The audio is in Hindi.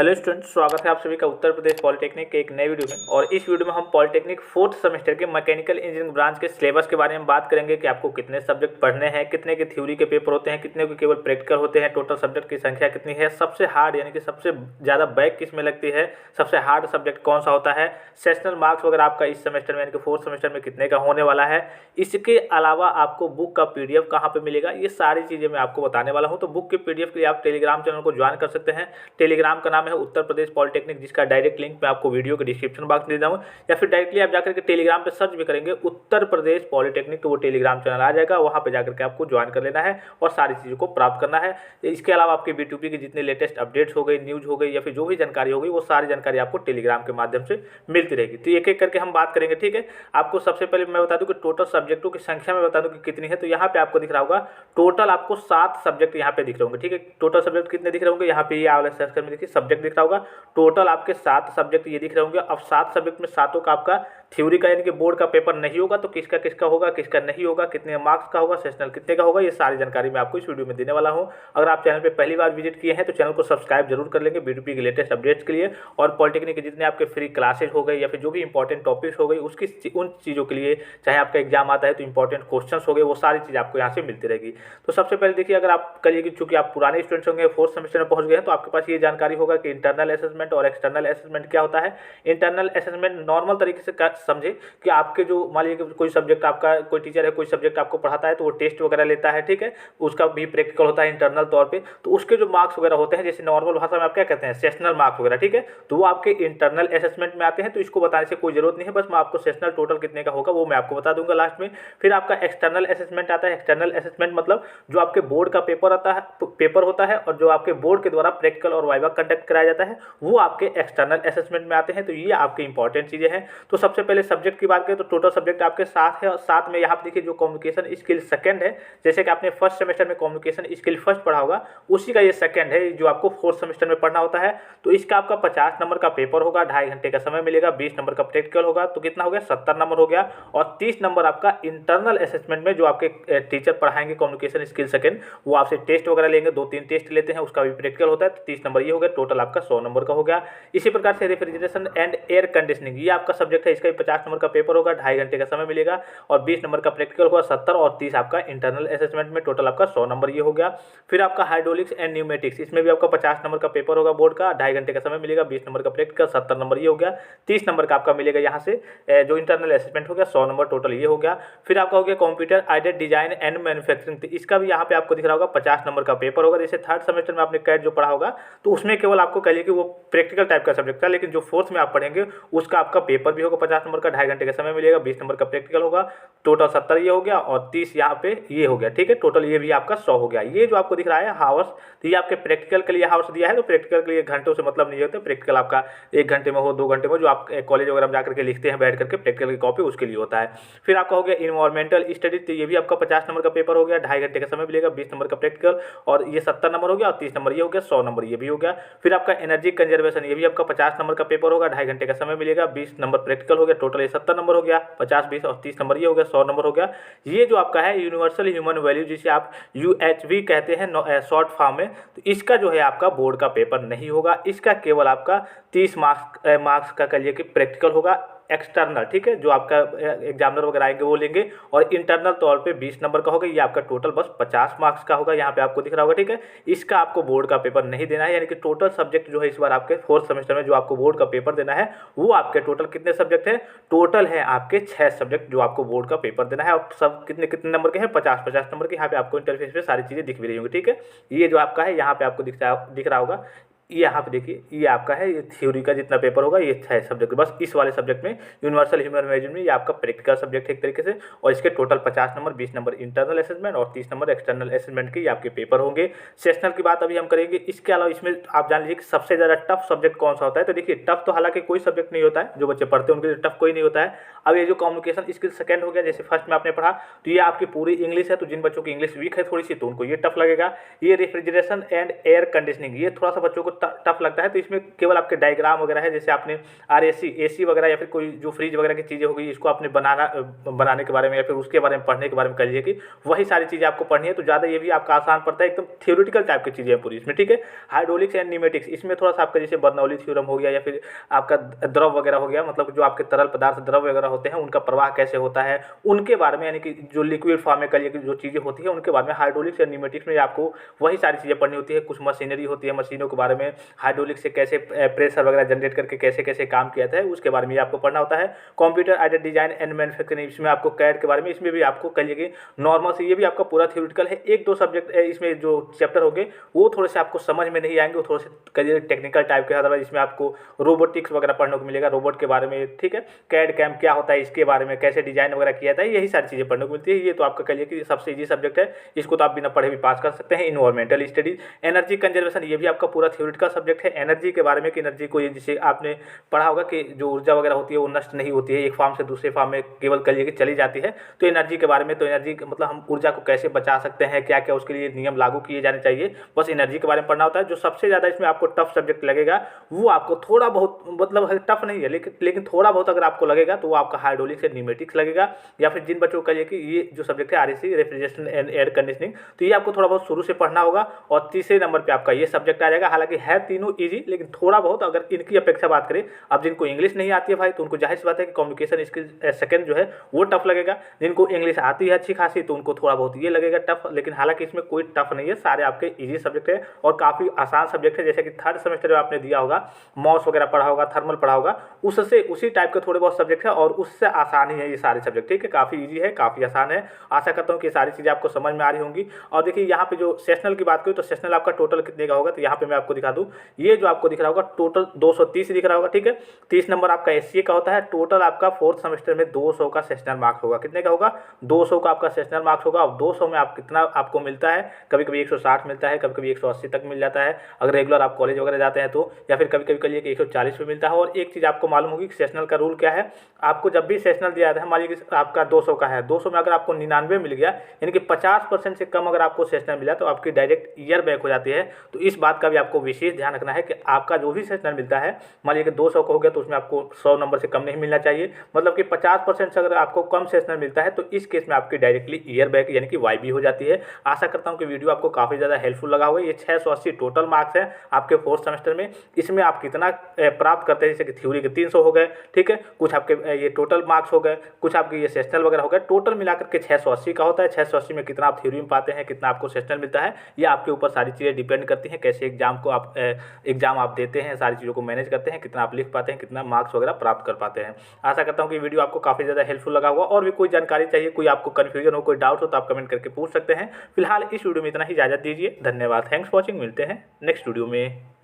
हेलो स्टूडेंट्स, स्वागत है आप सभी का उत्तर प्रदेश पॉलिटेक्निक के एक नए वीडियो में। और इस वीडियो में हम पॉलिटेक्निक फोर्थ सेमेस्टर के मैकेनिकल इंजीनियरिंग ब्रांच के सिलेबस के बारे में बात करेंगे कि आपको कितने सब्जेक्ट पढ़ने हैं, कितने के थ्योरी के पेपर होते हैं, कितने के केवल प्रैक्टिकल होते हैं, टोटल सब्जेक्ट की संख्या कितनी है, सबसे हार्ड यानी कि सबसे ज़्यादा बैक किस में लगती है, सबसे हार्ड सब्जेक्ट कौन सा होता है, सेशनल मार्क्स वगैरह आपका इस सेमेस्टर में यानी कि फोर्थ सेमेस्टर में कितने का होने वाला है। इसके अलावा आपको बुक का PDF कहाँ पर मिलेगा, ये सारी चीज़ें मैं आपको बताने वाला हूँ। तो बुक के PDF के लिए आप टेलीग्राम चैनल को ज्वाइन कर सकते हैं। टेलीग्राम का नाम है उत्तर प्रदेश पॉलिटेक्निक, जिसका डायरेक्ट लिंक मैं आपको वीडियो के डिस्क्रिप्शन बॉक्स में दे दूँ, या फिर डायरेक्टली आप जाकर के टेलीग्राम पे सर्च भी करेंगे उत्तर प्रदेश पॉलिटेक्निक तो वो टेलीग्राम चैनल आ जाएगा। वहाँ पे जाकर के आपको ज्वाइन कर लेना है और सारी चीज़ों को प्राप्त करना है। इसके अलावा आपके B2P की जितने लेटेस्ट अपडेट्स हो गई, न्यूज़ हो गई, या फिर जो भी जानकारी हो गई, वो सारी जानकारी आपको टेलीग्राम के माध्यम से मिलती रहेगी। तो एक एक करके हम बात करेंगे, ठीक है। आपको सबसे पहले मैं बता दूं कि टोटल सब्जेक्टों की संख्या मैं बता दूं कि कितनी है। तो यहाँ पे आपको दिख रहा होगा टोटल आपको 7 सब्जेक्ट यहाँ पे दिख रहे होंगे, ठीक है। टोटल सब्जेक्ट कितने दिख रहे होंगे, यहाँ पे ये वाले सेक्शन में देखिए सब्जेक्ट दिख रहा होगा। टोटल आपके 7 सब्जेक्ट ये दिख रहे होंगे। अब 7 सब्जेक्ट में सातों का आपका थ्योरी का यानी कि बोर्ड का पेपर नहीं होगा, तो किसका किसका होगा, किसका नहीं होगा, कितने मार्क्स का होगा, सेशनल कितने का होगा, ये सारी जानकारी मैं आपको इस वीडियो में देने वाला हूं। अगर आप चैनल पे पहली बार विजिट किए हैं तो चैनल को सब्सक्राइब जरूर कर लेंगे B2P के लेटेस्ट अपडेट्स के लिए। और पॉलिटेक्निक के जितने आपके फ्री क्लासेज हो गए या फिर जो भी इंपॉर्टेंट टॉपिक्स हो गए उसकी उन चीज़ों के लिए, चाहे आपका एग्जाम आता है तो इंपॉर्टेंट क्वेश्चन हो गए, वो सारी चीज़ आपको यहाँ से मिलती रहेगी। तो सबसे पहले देखिए, अगर आप करिए कि चूंकि आप पुराने स्टूडेंट्स होंगे, फोर्थ सेमेस्टर में पहुंच गए हैं, तो आपके पास ये जानकारी होगा कि इंटरनल असेसमेंट और एक्सटर्नल असेसमेंट क्या होता है। इंटरनल असेसमेंट नॉर्मल तरीके से समझे कि आपके जो मान लीजिए कोई सब्जेक्ट आपका, कोई टीचर है कोई सब्जेक्ट आपको पढ़ाता है तो वो टेस्ट वगैरह लेता है, ठीक है। उसका भी प्रैक्टिकल होता है इंटरनल तौर पे, तो उसके जो मार्क्स वगैरह होते हैं, जैसे नॉर्मल भाषा में आप क्या कहते हैं, सेशनल मार्क्स वगैरह, ठीक है। तो वो आपके इंटरनल असेसमेंट में आते हैं। तो इसको बताने से कोई जरूरत नहीं है, बस मैं आपको सेशनल टोटल कितने का होगा वो मैं आपको बता दूंगा लास्ट में। फिर आपका एक्सटर्नल असेसमेंट आता है। एक्सटर्नल असेसमेंट मतलब जो आपके बोर्ड का पेपर होता है और जो आपके बोर्ड के द्वारा प्रैक्टिकल और वाइवा कंडक्ट कराया जाता है, वो आपके एक्सटर्नल असेसमेंट में आते हैं। तो ये आपके इंपॉर्टेंट चीजें हैं। तो सबसे पहले सब्जेक्ट की बात करें तो टोटल सब्जेक्ट आपके 7 है, और 7 में यहाँ पे देखिए जो कम्युनिकेशन स्किल सेकंड है, जैसे कि आपने फर्स्ट सेमेस्टर में कम्युनिकेशन स्किल फर्स्ट पढ़ा होगा, उसी का ये सेकंड है जो आपको फोर्थ सेमेस्टर में पढ़ना होता है। तो इसका आपका 50 नंबर का पेपर होगा, 2.5 घंटे का समय मिलेगा, 20 नंबर का प्रैक्टिकल होगा, तो कितना हो गया 70 नंबर हो गया। और 30 नंबर आपका इंटरनल असेसमेंट में जो आपके टीचर पढ़ाएंगे कम्युनिकेशन स्किल सेकंड, वो आपसे टेस्ट वगैरह लेंगे, 2-3 टेस्ट लेते हैं, उसका भी प्रैक्टिकल होता है। तो 30 नंबर ये हो गया, टोटल आपका 100 नंबर का हो गया। इसी प्रकार से रेफ्रिजरेशन एंड एयर कंडीशनिंग, ये आपका सब्जेक्ट है, इसका भी 50 नंबर का पेपर होगा, 2.5 घंटे का समय मिलेगा, और 20 नंबर का प्रैक्टिकल होगा 70, और 30 आपका इंटरनल असेसमेंट में, टोटल आपका 100 नंबर ये हो गया। फिर आपका हाइड्रोलिक्स एंड न्यूमेटिक्स, इसमें भी आपका 50 नंबर का पेपर होगा बोर्ड का, 2.5 घंटे का समय मिलेगा, 20 नंबर का प्रैक्टिकल, 70 नंबर ये हो गया। 30 नंबर का आपका मिलेगा यहाँ से जो इंटरनल असेसमेंट हो गया, 100 नंबर टोटल ये हो गया। फिर आपका हो गया computer aided design and manufacturing, तो इसका भी यहाँ पे आपको दिख रहा होगा 50 नंबर का पेपर होगा। जैसे थर्ड सेमेस्टर में आपने कैट जो पढ़ा होगा तो उसमें केवल आपको कह लीजिए कि वो प्रैक्टिकल टाइप का सब्जेक्ट था, लेकिन जो फोर्थ में आप पढ़ेंगे उसका आपका पेपर भी होगा 50 नंबर का, 2.5 घंटे का समय मिलेगा, 20 नंबर का प्रैक्टिकल होगा, टोटल 70 ये हो गया, और 30 यहाँ पे ये हो गया, ठीक है। टोटल ये भी आपका 100 हो गया। ये जो आपको दिख रहा है हावर्स, तो ये आपके प्रैक्टिकल के लिए हावर्स दिया है। तो प्रैक्टिकल के लिए घंटों से मतलब नहीं होता, प्रैक्टिकल आपका 1 घंटे में हो, 2 घंटे में, जो आप कॉलेज वगैरह में जाकर के लिखते हैं बैठ करके प्रैक्टिकल की कॉपी, उसके लिए होता है। फिर आपका हो गया इन्वायरमेंटल स्टडी, तो ये भी आपका 50 नंबर का पेपर हो गया, 2.5 घंटे का समय मिलेगा, 20 नंबर का प्रैक्टिकल, और ये 70 नंबर हो गया, और 30 नंबर ये हो गया, 100 नंबर ये भी हो गया। फिर आपका एनर्जी कंजर्वेशन, ये भी आपका 50 नंबर का पेपर होगा, 2.5 घंटे का समय मिलेगा, 20 नंबर प्रैक्टिकल हो गया, टोटल ये 70 नंबर हो गया, 50, 20 और 30 नंबर ये हो गया, 100 नंबर हो गया। ये जो आपका है यूनिवर्सल ह्यूमन वैल्यू, जिसे आप UHV कहते हैं शॉर्ट फॉर्म में, तो इसका जो है आपका बोर्ड का पेपर नहीं होगा। इसका केवल आपका 30 मार्क्स का कहिए कि प्रैक्टिकल होगा एक्सटर्नल, ठीक है, जो आपका एग्जामिनर वगैरह आएंगे वो लेंगे, और इंटरनल तौर पे 20 नंबर का होगा। ये आपका टोटल बस 50 मार्क्स का होगा, यहाँ पे आपको दिख रहा होगा, ठीक है। इसका आपको बोर्ड का पेपर नहीं देना है, यानी कि टोटल सब्जेक्ट जो है इस बार आपके फोर्थ सेमेस्टर में जो आपको बोर्ड का पेपर देना है, वो आपके टोटल कितने सब्जेक्ट है, टोटल है आपके 6 सब्जेक्ट जो आपको बोर्ड का पेपर देना है। और सब कितने कितने नंबर के हैं, 50 नंबर के। यहाँ पे आपको इंटरफेस पे सारी चीजें दिख भी रही होंगी, ठीक है। ये जो आपका है यहाँ पे आपको दिख रहा होगा, ये यहाँ पे देखिए, ये आपका है, ये थ्योरी का जितना पेपर होगा ये 6 सब्जेक्ट, बस इस वाले सब्जेक्ट में यूनिवर्सल ह्यूमन मेजरमेंट में ये आपका प्रैक्टिकल सब्जेक्ट है एक तरीके से। और इसके total 50 number, 20 number internal assessment और 30 नंबर एक्सटर्नल असेसमेंट के ये आपके पेपर होंगे। सेशनल की बात अभी हम करेंगे। इसके अलावा इसमें आप जान लीजिए कि सबसे ज़्यादा टफ सब्जेक्ट कौन सा होता है। तो देखिए, टफ तो हालांकि कोई सब्जेक्ट नहीं होता है, जो बच्चे पढ़ते हैं उनके लिए टफ कोई नहीं होता है। अब ये जो कम्युनिकेशन स्किल सेकंड हो गया, जैसे फर्स्ट में आपने पढ़ा, तो ये आपकी पूरी इंग्लिश है, तो जिन बच्चों की इंग्लिश वीक है थोड़ी सी, तो उनको ये टफ लगेगा। ये रेफ्रिजरेशन एंड एयर कंडीशनिंग, ये थोड़ा सा बच्चों को टफ लगता है, तो इसमें केवल आपके डायग्राम वगैरह है, जैसे आपने एसी वगैरह या फिर कोई जो फ्रिज वगैरह की चीज़ें होगी इसको आपने बनाने के बारे में या फिर उसके बारे में पढ़ने के बारे में कर लीजिए कि वही सारी चीज़ें आपको पढ़नी है, तो ज़्यादा ये भी आपका आसान पड़ता है। एकदम थ्योरेटिकल टाइप की चीज़ें हैं पूरी इसमें, ठीक है। हाइड्रोलिक्स एंड न्यूमेटिक्स, इसमें थोड़ा सा आपका जैसे बर्नौली थ्योरम हो गया या फिर आपका द्रव वगैरह हो गया, मतलब जो आपके तरल पदार्थ द्रव वगैरह होते हैं उनका प्रवाह कैसे होता है उनके बारे में, यानी कि जो लिक्विड फॉर्म में करिए जो चीज़ें होती है उनके बारे में हाइड्रोलिक्स या न्यूमेटिक्स में आपको वही सारी चीज़ें पढ़नी होती है। कुछ मशीनरी होती है, मशीनों के बारे में, हाइड्रोलिक्स से कैसे प्रेशर वगैरह जनरेट करके कैसे कैसे काम किया जाता है उसके बारे में आपको पढ़ना होता है। Computer aided design and manufacturing, इसमें आपको कैड के बारे में, इसमें भी आपको कहिए कि नॉर्मल से ये भी आपका पूरा थ्योरेटिकल है। एक दो सब्जेक्ट इसमें जो चैप्टर होंगे वो थोड़े से आपको समझ में नहीं आएंगे, वो थोड़े से करिए टेक्निकल टाइप के, अदरवाइज इसमें आपको रोबोटिक्स वगैरह पढ़ने को मिलेगा, रोबोट के बारे में, ठीक है। कैड कैम क्या होता है इसके बारे में, कैसे डिजाइन वगैरह किया जाता है, यही सारी चीज़ें पढ़ने को मिलती है। ये तो आपका कहिए कि सबसे ईजी सब्जेक्ट है, इसको तो आप बिना पढ़े भी पास कर सकते हैं। इन्वायरमेंटल स्टडीज, एनर्जी कंजर्वेशन, ये भी आपका पूरा थ्योरेटिकल सब्जेक्ट है। एनर्जी के बारे में कि एनर्जी को, जैसे आपने पढ़ा होगा कि जो ऊर्जा वगैरह होती है वो नष्ट नहीं होती है, एक फॉर्म से दूसरे फॉर्म में केवल कहिए कि चली जाती है। तो एनर्जी के बारे में, तो एनर्जी मतलब हम ऊर्जा को कैसे बचा सकते हैं, क्या क्या उसके लिए नियम लागू किए जाने चाहिए, बस एनर्जी के बारे में पढ़ना होता है। जो सबसे ज़्यादा इसमें आपको टफ सब्जेक्ट लगेगा वो आपको थोड़ा बहुत, मतलब टफ नहीं है लेकिन थोड़ा बहुत अगर आपको लगेगा तो वो आपका हाइड्रोलिक्स एंड न्यूमेटिक्स लगेगा। या फिर जिन बच्चों को कहिए कि ये जो सब्जेक्ट है RAC, refrigeration and air conditioning, तो ये आपको थोड़ा बहुत शुरू से पढ़ना होगा और तीसरे नंबर पे आपका ये सब्जेक्ट आ जाएगा। हालांकि है तीनों इजी, लेकिन थोड़ा बहुत अगर इनकी अपेक्षा बात करें, अब जिनको इंग्लिश नहीं आती है भाई तो उनको जाहिर सी बात है कि कम्युनिकेशन स्किल सेकंड जो है वो टफ लगेगा। जिनको इंग्लिश आती है अच्छी खासी तो उनको थोड़ा बहुत ये लगेगा टफ, लेकिन हालांकि इसमें कोई टफ नहीं है, सारे आपके ईजी सब्जेक्ट है और काफ़ी आसान सब्जेक्ट है। जैसे कि थर्ड सेमेस्टर में आपने दिया होगा, मॉस वगैरह पढ़ा होगा, थर्मल पढ़ा होगा, उससे उसी टाइप के थोड़े बहुत सब्जेक्ट है और उससे आसान ही है ये सारे सब्जेक्ट, ठीक है। काफ़ी ईजी है, काफ़ी आसान है। आशा करता हूँ कि सारी चीज़ें आपको समझ में आ रही होंगी। और देखिए यहाँ पे जो सेशनल की बात करूँ तो सेशनल आपका टोटल कितने का होगा, तो यहाँ पे मैं आपको दिखा दूँ, ये जो आपको दिख रहा होगा टोटल 230 दिख रहा होगा, ठीक है। 30 नंबर आपका एससीए का होता है। टोटल आपका फोर्थ सेमेस्टर में 200 का सेशनल मार्क्स होगा। कितने का होगा? 200 का आपका सेशनल मार्क्स होगा। अब 200 में आप कितना आपको मिलता है, कभी कभी 160 मिलता है, कभी कभी 180 तक मिल जाता है अगर रेगुलर आप कॉलेज वगैरह जाते हैं तो, या फिर कभी कभी कहिए कि 140 पे मिलता है। और एक चीज़ आपको मालूम होगी कि सेशनल का रूल क्या है, आपको जब भी सेशनल दिया जाता है, मान लीजिए कि आपका 200 का है, 200 में अगर आपको 99 मिल गया, यानी कि 50% से कम अगर आपको सेशनल मिला तो आपकी डायरेक्ट ईयर बैक हो जाती है। तो इस बात का भी आपको विशेष ध्यान रखना है कि आपका जो भी सेशनल मिलता है, मान लीजिए कि 200 का हो गया तो उसमें आपको 100 नंबर से कम नहीं मिलना चाहिए, मतलब कि 50% से अगर आपको कम सेशनल मिलता है तो इस केस में आपकी डायरेक्टली ईयर बैक यानी कि वाईबी हो जाती है। आशा करता हूँ कि वीडियो आपको काफ़ी ज़्यादा हेल्पफुल लगा होगा। ये 680 टोटल मार्क्स है आपके फोर्थ सेमेस्टर में। इसमें आप कितना प्राप्त करते हैं, जैसे कि थ्योरी के 300 हो गए, ठीक है, कुछ आपके ये टोटल मार्क्स हो गए, कुछ आपके ये सेशनल वगैरह हो गए, टोटल मिलाकर के 680 का होता है। 680 में कितना आप थ्योरी में पाते हैं, कितना आपको सेशनल मिलता है, ये आपके ऊपर सारी चीज़ें डिपेंड करती हैं। कैसे एग्जाम आप देते हैं, सारी चीज़ों को मैनेज करते हैं, कितना आप लिख पाते हैं, कितना मार्क्स वगैरह प्राप्त कर पाते हैं। आशा करता हूँ कि वीडियो आपको काफ़ी ज़्यादा हेल्पफुल लगा होगा। और भी कोई जानकारी चाहिए, कोई आपको कन्फ्यूजन हो, कोई डाउट हो तो आप कमेंट करके पूछ सकते हैं। फिलहाल इस वीडियो में इतना ही, इजाज़त दीजिए। धन्यवाद, थैंक्स फॉर वॉचिंग। मिलते हैं नेक्स्ट वीडियो में।